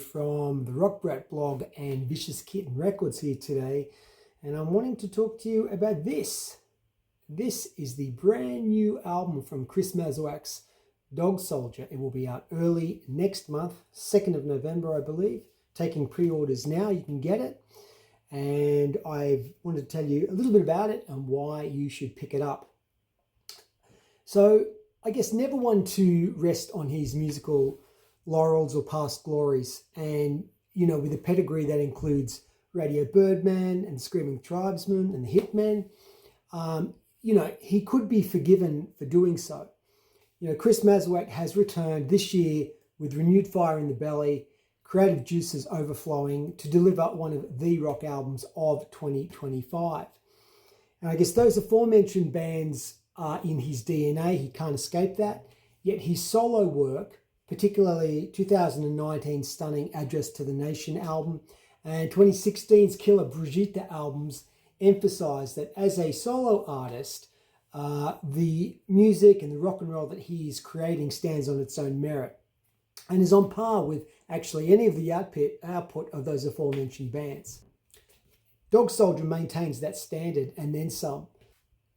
from the Rock Brat blog and Vicious Kitten Records here today, and I'm wanting to talk to you about this. This is the brand new album from Chris Masuak's Dog Soldier. It will be out early next month, 2nd of November, I believe. Taking pre-orders now, you can get it. And I wanted to tell you a little bit about it and why you should pick it up. So, I guess never one to rest on his musical laurels or past glories. And, with a pedigree that includes Radio Birdman and Screaming Tribesman and the Hitmen, he could be forgiven for doing so. Chris Masuak has returned this year with renewed fire in the belly, creative juices overflowing to deliver one of the rock albums of 2025. And I guess those aforementioned bands are in his DNA. He can't escape that. Yet his solo work, particularly 2019's stunning Address to the Nation album and 2016's killer Brigitte albums, emphasize that as a solo artist, the music and the rock and roll that he is creating stands on its own merit and is on par with actually any of the output of those aforementioned bands. Dog Soldier maintains that standard and then some.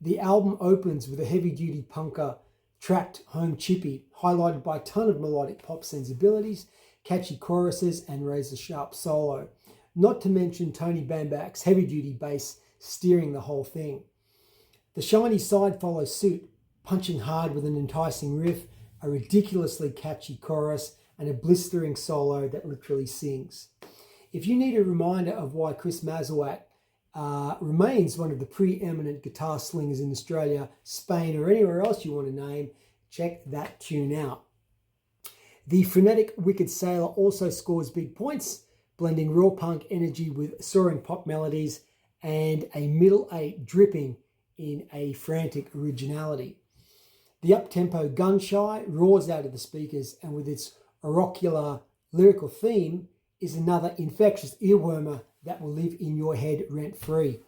The album opens with a heavy-duty punker tracked home chippy, highlighted by a ton of melodic pop sensibilities, catchy choruses, and razor-sharp solo. Not to mention Tony Bambak's heavy-duty bass steering the whole thing. The shiny side follows suit, punching hard with an enticing riff, a ridiculously catchy chorus, and a blistering solo that literally sings. If you need a reminder of why Chris Masuak remains one of the preeminent guitar slingers in Australia, Spain, or anywhere else you want to name, check that tune out. The frenetic Wicked Sailor also scores big points, blending raw punk energy with soaring pop melodies and a middle eight dripping in a frantic originality. The up-tempo Gunshy roars out of the speakers, and with its oracular lyrical theme is another infectious earwormer that will live in your head rent-free.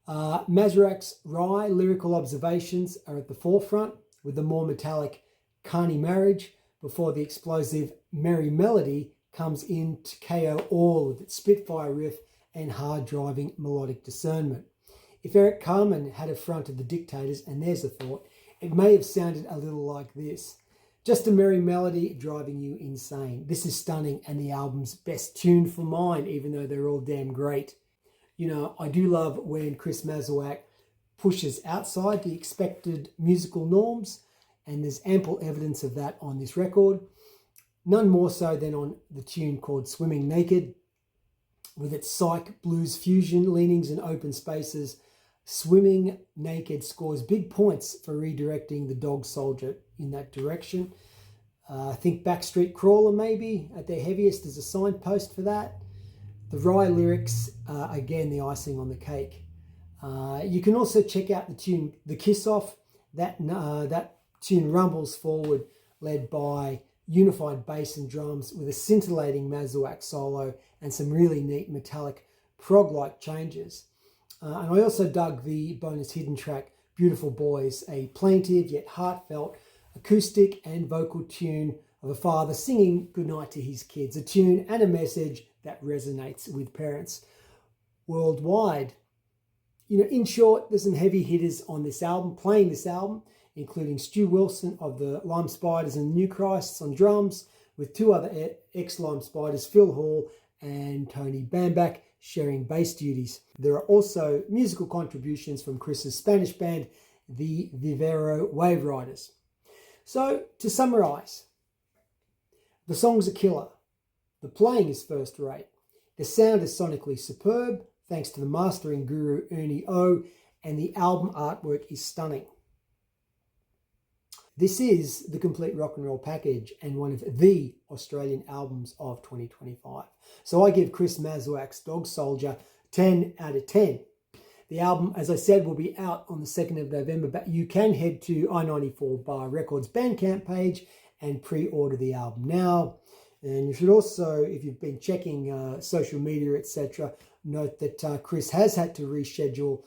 Masuak's wry lyrical observations are at the forefront, with the more metallic Carney Marriage before the explosive Merry Melody comes in to KO all with its Spitfire riff and hard-driving melodic discernment. If Eric Carmen had affronted the Dictators, and there's a thought, it may have sounded a little like this. Just a merry melody driving you insane. This is stunning and the album's best tune for mine, even though they're all damn great. I do love when Chris Masuak pushes outside the expected musical norms, and there's ample evidence of that on this record. None more so than on the tune called Swimming Naked. With its psych blues fusion leanings and open spaces, Swimming Naked scores big points for redirecting the Dog Soldier in that direction. I think Backstreet Crawler maybe at their heaviest is a signpost for that. The wry lyrics, again, the icing on the cake. You can also check out the tune The Kiss Off. That tune rumbles forward, led by unified bass and drums with a scintillating Masuak solo and some really neat metallic prog-like changes. And I also dug the bonus hidden track, Beautiful Boys, a plaintive yet heartfelt acoustic and vocal tune of a father singing goodnight to his kids, a tune and a message that resonates with parents worldwide. In short, there's some heavy hitters on this album, playing this album, including Stu Wilson of the Lime Spiders and the New Christs on drums, with two other ex-Lime Spiders, Phil Hall and Tony Bambak, sharing bass duties. There are also musical contributions from Chris's Spanish band, the Vivero Wave Riders. So, to summarize, the songs are killer. The playing is first rate. The sound is sonically superb, thanks to the mastering guru Ernie O, and the album artwork is stunning. This is the complete rock and roll package and one of the Australian albums of 2025. So I give Chris Masuak's Dog Soldier 10 out of 10. The album, as I said, will be out on the 2nd of November, but you can head to i94 Bar Records Bandcamp page and pre-order the album now. And you should also, if you've been checking social media, etc., note that Chris has had to reschedule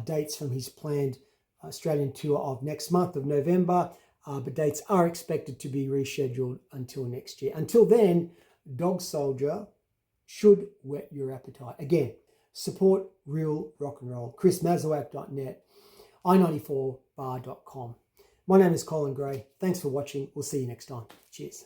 dates from his planned Australian tour of next month of November, but dates are expected to be rescheduled until next year. Until then, Dog Soldier should whet your appetite. Again, support real rock and roll. chrismasuak.net, i94bar.com. My name is Colin Gray. Thanks for watching. We'll see you next time. Cheers.